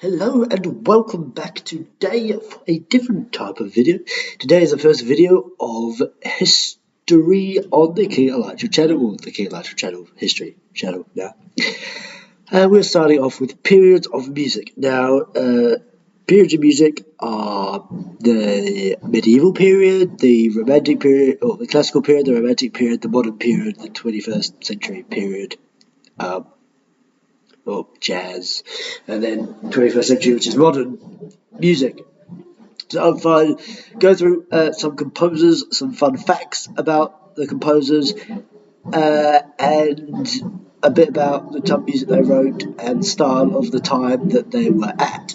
Hello and welcome back today for a different type of video. Today is the first video of history on the King Aleksandr channel, or the King Aleksandr channel, history channel now. We're starting off with periods of music. Now, periods of music are the medieval period, the romantic period, or the classical period, the romantic period, the modern period, the 21st century period. Or jazz, and then 21st century, which is modern music. So I'll go through some composers, some fun facts about the composers, and a bit about the type of music they wrote and style of the time that they were at.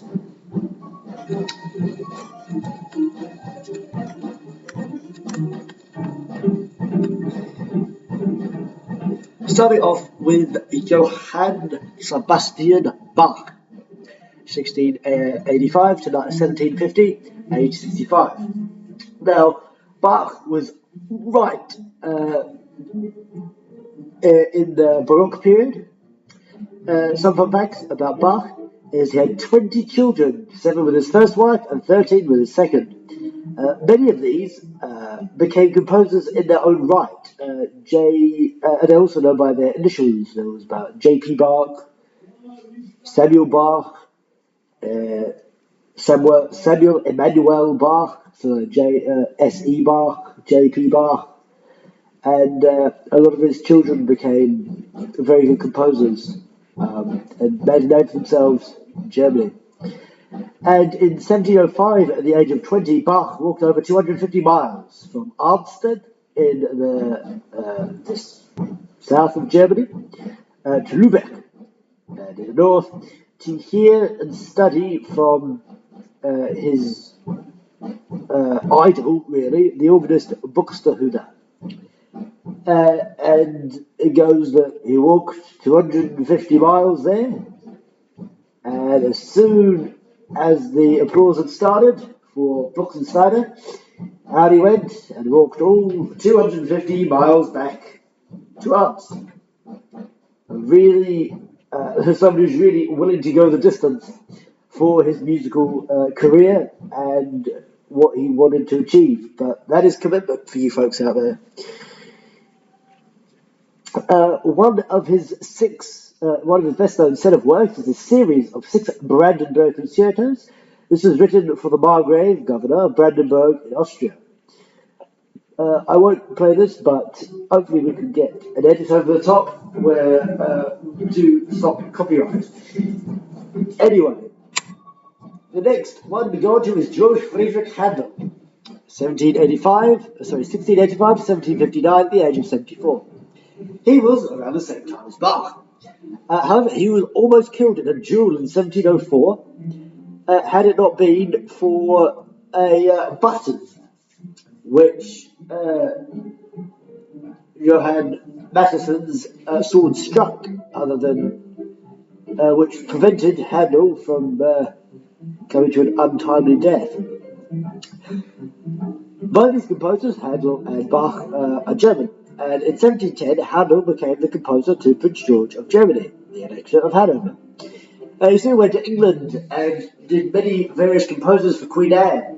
Starting off with Johann Sebastian Bach, 1685 to 1750, age 65. Now, Bach was right in the Baroque period. Some fun facts about Bach is he had 20 children, 7 with his first wife and 13 with his second. Many of these became composers in their own right. And they're also known by their initials. There was about J.P. Bach, Samuel Bach, Samuel Emanuel Bach, so S.E. Bach, J.P. Bach, and a lot of his children became very good composers and made a name for themselves in Germany. And in 1705, at the age of 20, Bach walked over 250 miles from Arnstadt in the south of Germany to Lübeck in the north to hear and study from his idol, really, the organist Buxtehude. And it goes that he walked 250 miles there, and as soon as the applause had started for Buxtehude, out he went and walked all 250 miles back to us. Really, somebody who's really willing to go the distance for his musical career and what he wanted to achieve. But that is commitment for you folks out there. One of his best-known set of works is a series of 6 Brandenburg concertos. This was written for the Margrave, governor of Brandenburg in Austria. I won't play this, but hopefully we can get an edit over the top to stop copyright. Anyway, the next one we go to is George Friedrich Handel, 1685 to 1759, at the age of 74. He was around the same time as Bach. However, he was almost killed in a duel in 1704, had it not been for a button which Johann Matheson's sword struck, which prevented Handel from coming to an untimely death. Both these composers, Handel and Bach, are German, and in 1710 Handel became the composer to Prince George of Germany, the Elector of Hanover. He soon went to England and did many various composers for Queen Anne.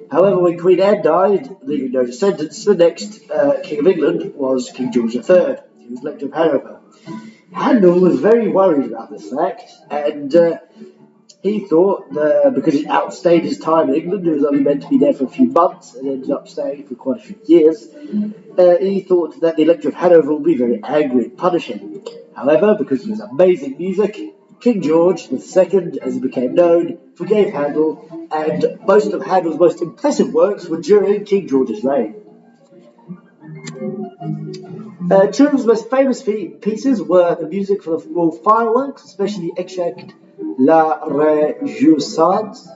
However, when Queen Anne died, leaving no descendants, the next King of England was King George III, who was Elector of Hanover. Handel was very worried about this fact, and he thought, because he outstayed his time in England, he was only meant to be there for a few months and ended up staying for quite a few years, he thought that the Elector of Hanover would be very angry and punish him. However, because of his amazing music, King George II, as he became known, forgave Handel, and most of Handel's most impressive works were during King George's reign. Two of his most famous pieces were the music for the royal fireworks, especially the extract La Réjouissance.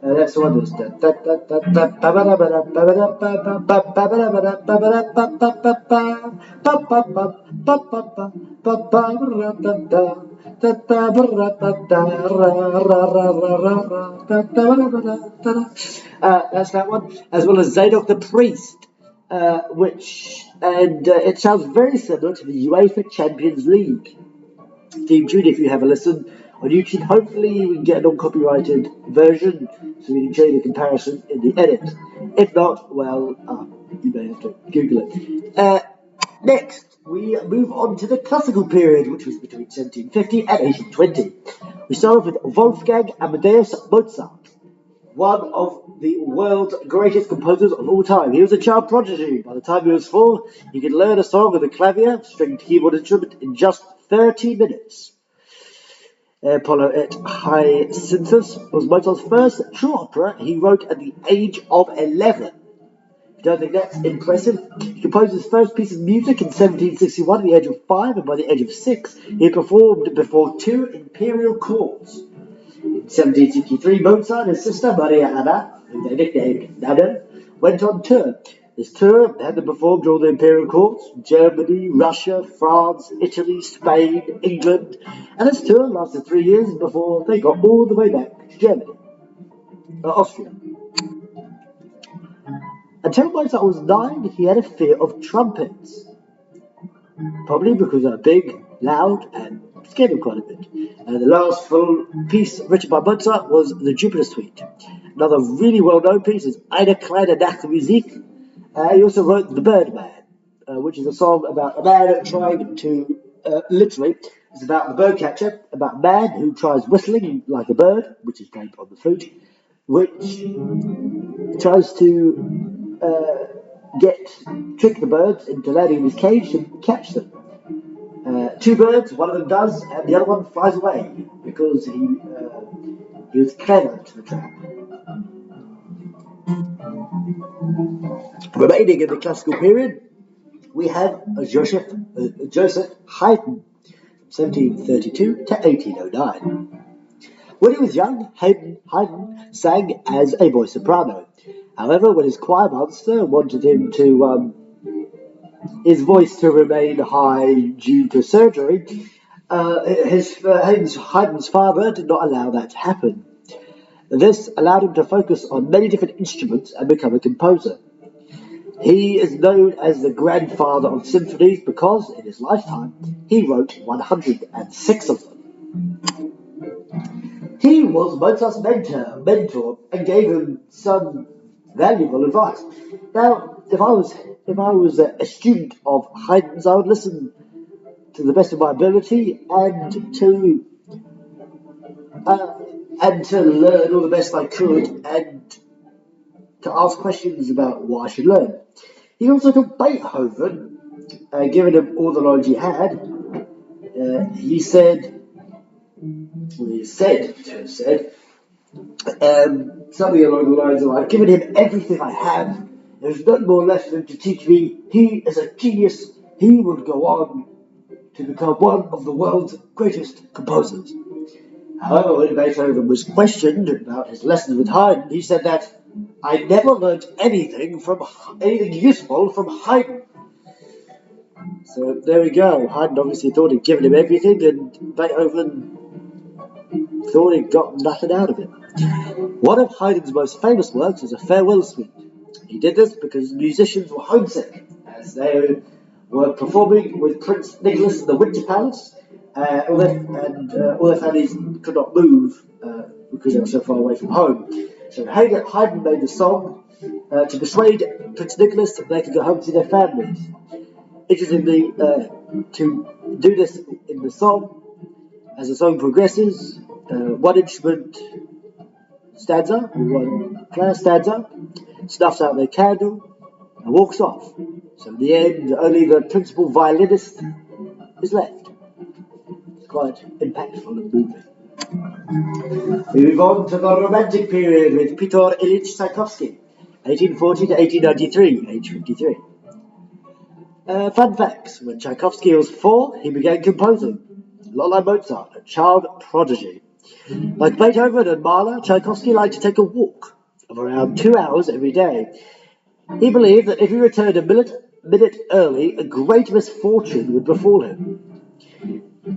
That's the one that's that one, as well as Zadok the Priest, it sounds very similar to the UEFA Champions League theme tune if you have a listen on YouTube. Hopefully we can get a non-copyrighted version so we can show you the comparison in the edit. If not, well, you may have to Google it. Next, we move on to the classical period, which was between 1750 and 1820. We start off with Wolfgang Amadeus Mozart, one of the world's greatest composers of all time. He was a child prodigy. By the time he was 4, he could learn a song on the clavier, stringed keyboard instrument, in just 30 minutes. Apollo et Hyacinthus was Mozart's first true opera he wrote at the age of 11. Don't think that's impressive? He composed his first piece of music in 1761 at the age of 5, and by the age of 6, he had performed before 2 imperial courts. In 1763, Mozart and his sister Maria Anna, whom they nicknamed Nana, went on tour. This tour had them performed all the imperial courts: Germany, Russia, France, Italy, Spain, England, and this tour lasted 3 years before they got all the way back to Germany, Austria. Until Mozart was 9, he had a fear of trumpets. Probably because they're big, loud, and scared him quite a bit. The last full piece written by Mozart was the Jupiter Suite. Another really well-known piece is Eine kleine Nachtmusik. He also wrote The Birdman, which is a song about a man trying to, literally, it's about the birdcatcher, about a man who tries whistling like a bird, which is played on the flute, which tries to trick the birds into landing in his cage and catch them. 2 birds, one of them does, and the other one flies away because he was clever to the trap. Remaining in the classical period, we have Joseph Haydn, 1732 to 1809. When he was young, Haydn sang as a voice soprano. However, when his choir master wanted him to his voice to remain high due to surgery, Haydn's father did not allow that to happen. This allowed him to focus on many different instruments and become a composer. He is known as the grandfather of symphonies because, in his lifetime, he wrote 106 of them. He was Mozart's mentor, and gave him some valuable advice. Now, if I was a student of Haydn's, I would listen to the best of my ability and to learn all the best I could and to ask questions about what I should learn. He also took Beethoven, given him all the knowledge he had. He said something along the lines of, "I've given him everything I have. There's nothing more left for him to teach me. He is a genius. He will go on to become one of the world's greatest composers." However, when Beethoven was questioned about his lessons with Haydn, he said that, "I never learnt anything useful from Haydn." So there we go. Haydn obviously thought he'd given him everything, and Beethoven thought he'd got nothing out of it. One of Haydn's most famous works is a farewell suite. He did this because musicians were homesick, as they were performing with Prince Nicholas in the Winter Palace, all their families could not move because they were so far away from home. So Haydn made the song to persuade Prince Nicholas that they could go home to their families. Interestingly, to do this in the song, as the song progresses, one instrument stands up, one player stands up, snuffs out their candle, and walks off. So in the end, only the principal violinist is left. It's quite impactful and moving. We move on to the Romantic period with Pyotr Ilyich Tchaikovsky, 1840 to 1893, age 53. Fun facts: when Tchaikovsky was 4, he began composing. A lot like Mozart, a child prodigy. Like Beethoven and Mahler, Tchaikovsky liked to take a walk of around 2 hours every day. He believed that if he returned a minute early, a great misfortune would befall him.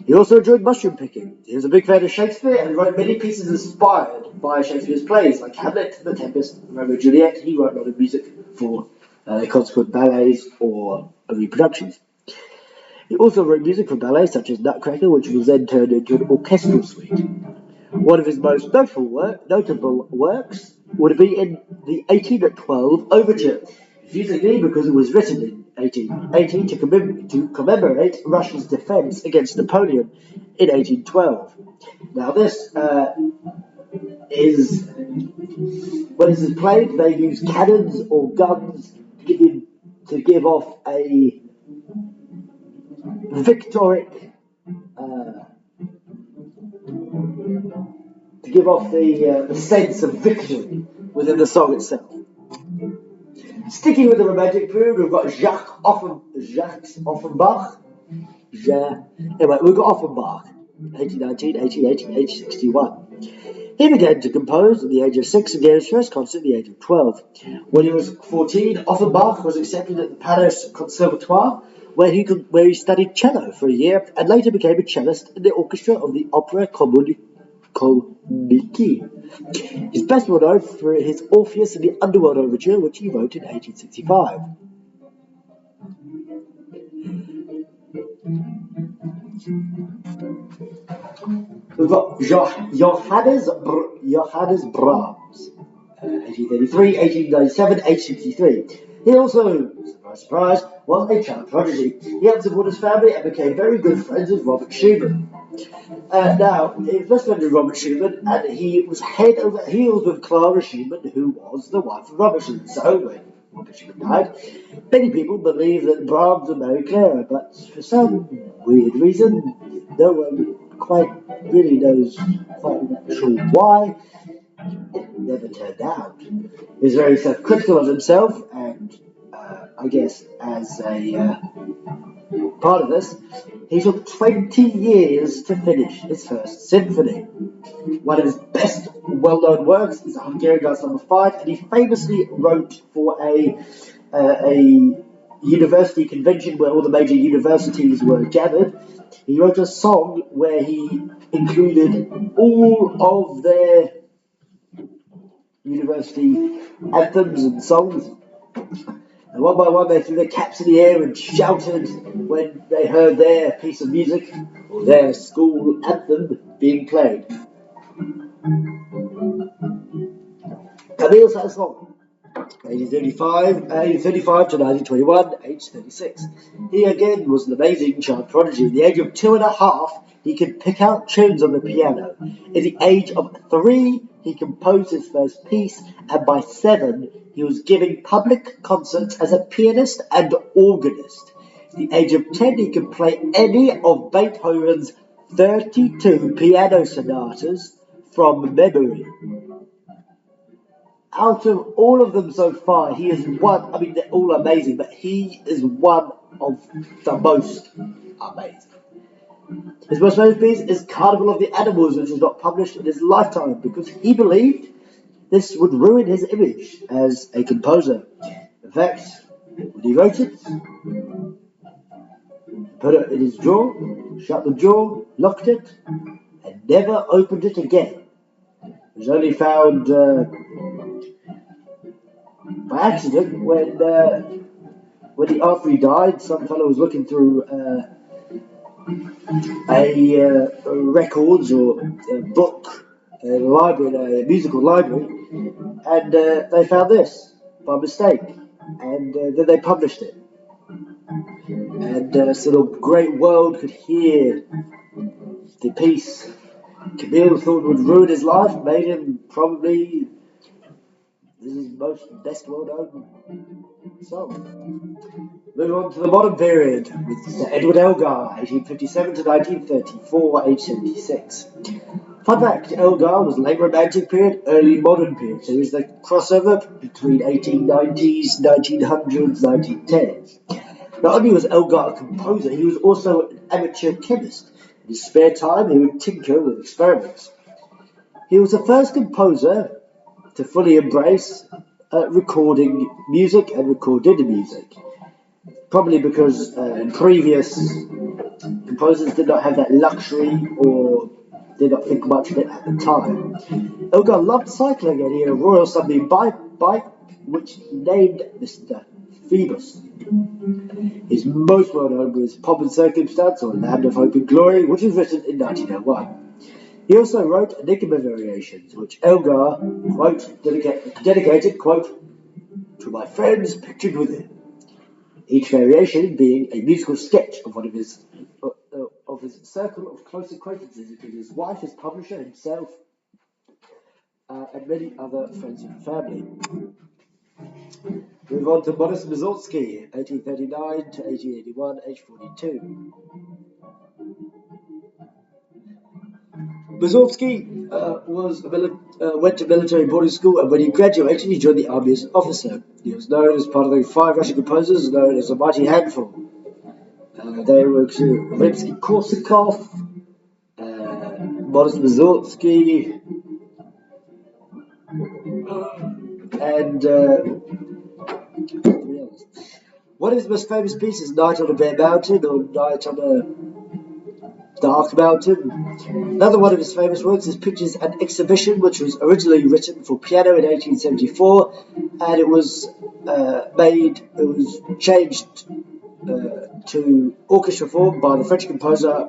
He also enjoyed mushroom picking. He was a big fan of Shakespeare and wrote many pieces inspired by Shakespeare's plays, like Hamlet, The Tempest, Romeo and Juliet. He wrote a lot of music for consequent ballets or reproductions. He also wrote music for ballet such as Nutcracker, which was then turned into an orchestral suite. One of his most notable works would be in the 1812 Overture, confusingly because it was written in 1818 to commemorate Russia's defense against Napoleon in 1812. Now this is, when this is played, they use cannons or guns to give off a victoric, to give off the sense of victory within the song itself. Sticking with the Romantic period, we've got Jacques Offenbach. Anyway, we've got Offenbach, 1819, 1880, 1861. He began to compose at the age of 6 and gave his first concert at the age of 12. When he was 14, Offenbach was accepted at the Paris Conservatoire, where he studied cello for a year and later became a cellist in the orchestra of the Opera Comique. He's best well known for his Orpheus in the Underworld Overture, which he wrote in 1865. We've got Johannes Brahms, 1833, 1897, 1863. He also, surprise, surprise, was a child prodigy. He helped support his family and became very good friends with Robert Schumann. Now, he was best friend with Robert Schumann, and he was head over heels with Clara Schumann, who was the wife of Robert Schumann. So, when Robert Schumann died, many people believe that Brahms would marry Clara, but for some weird reason, no one quite really knows quite sure why. It never turned out. He was very self-critical of himself, and I guess as a part of this, he took 20 years to finish his first symphony. One of his best well-known works is Hungarian Dance No. 5, and he famously wrote for a university convention where all the major universities were gathered. He wrote a song where he included all of their university anthems and songs. And one by one they threw their caps in the air and shouted when they heard their piece of music or their school anthem being played. Camille Saint-Saëns, 1835 to 1921, age 36. He again was an amazing child prodigy. At the age of 2.5, he could pick out tunes on the piano. At the age of 3, he composed his first piece, and by 7, he was giving public concerts as a pianist and organist. At the age of 10, he could play any of Beethoven's 32 piano sonatas from memory. Out of all of them so far, he is one, I mean, they're all amazing, but he is one of the most amazing. His most famous piece is Carnival of the Animals, which was not published in his lifetime because he believed this would ruin his image as a composer. In fact, when he wrote it, put it in his drawer, shut the drawer, locked it, and never opened it again. It was only found by accident when after he died, some fellow was looking through records or a book, a library, a musical library, and they found this by mistake, and then they published it, and so the great world could hear the piece. Camille thought would ruin his life, made him probably his best well-known song. Moving on to the modern period with Sir Edward Elgar, 1857 to 1934, age 76. Fun fact, Elgar was late Romantic period, early modern period, so he was the crossover between 1890s, 1900s, 1910s. Not only was Elgar a composer, he was also an amateur chemist. In his spare time, he would tinker with experiments. He was the first composer to fully embrace recording music and recorded music. Probably because previous composers did not have that luxury or did not think much of it at the time. Elgar loved cycling and he had a Royal Sunbeam bike which he named Mr. Phoebus. He's most well known for his Pomp and Circumstance or Land of Hope and Glory, which was written in 1901. He also wrote Enigma Variations, which Elgar, quote, dedicated, quote, to my friends pictured within. Each variation being a musical sketch of one of his circle of close acquaintances, including his wife, his publisher, himself, and many other friends and family. Move on to Boris Mussorgsky, 1839 to 1881, age 42. Mussorgsky went to military boarding school, and when he graduated, he joined the army as an officer. He was known as part of the 5 Russian composers known as a mighty handful. They were Rimsky-Korsakov, Boris Mussorgsky, and one of his most famous pieces, Night on a Bare Mountain or Night on a Dark Mountain. Another one of his famous works is Pictures and Exhibition, which was originally written for piano in 1874, and it was changed to orchestra form by the French composer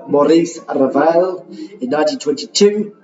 Maurice Ravel in 1922.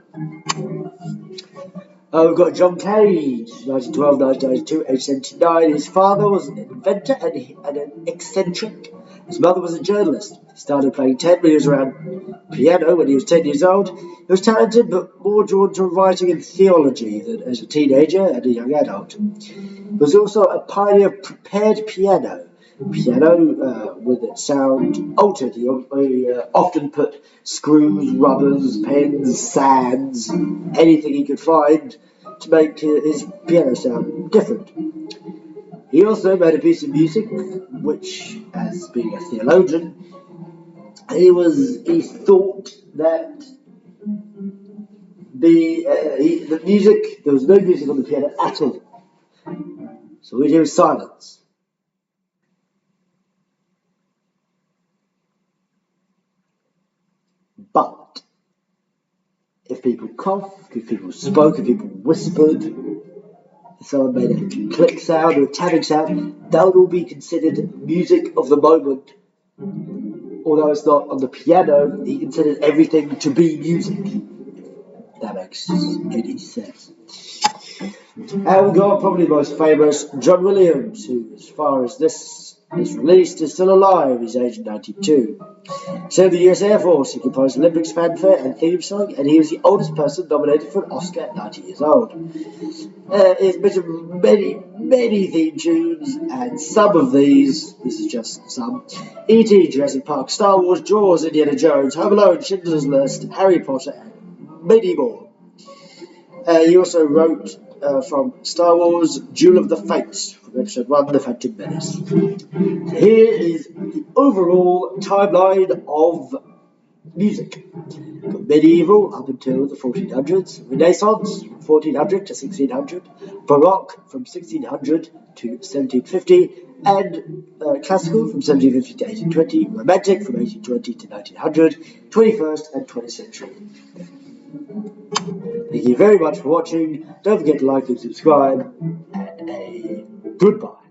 We've got John Cage, 1912, 1992, age 79. His father was an inventor and an eccentric. His mother was a journalist. He started playing 10 when he was around piano when he was 10 years old. He was talented but more drawn to writing and theology than as a teenager and a young adult. He was also a pioneer of prepared piano with its sound altered. He often put screws, rubbers, pens, sands, anything he could find to make his piano sound different. He also made a piece of music which, as being a theologian, he thought that the music, there was no music on the piano at all. So we'd hear silence. But if people coughed, if people spoke, if people whispered, if someone made a click sound or a tapping sound, that would all be considered music of the moment. Although it's not on the piano, he considered everything to be music. If that makes any sense. And we've got probably the most famous, John Williams, who, as far as this is released, is still alive. He's aged 92. Served the US Air Force. He composed Olympics fanfare and theme song, and he was the oldest person nominated for an Oscar at 90 years old. He's written many theme tunes, and some of these, this is just some, E.T., Jurassic Park, Star Wars, Jaws, Indiana Jones, Home Alone, Schindler's List, Harry Potter, and many more. He also wrote from Star Wars, Duel of the Fates, from Episode 1, The Phantom Menace. So here is the overall timeline of music. From medieval up until the 1400s, Renaissance from 1400 to 1600, Baroque from 1600 to 1750, and classical from 1750 to 1820, Romantic from 1820 to 1900, 21st and 20th century. Thank you very much for watching. Don't forget to like and subscribe, and a goodbye.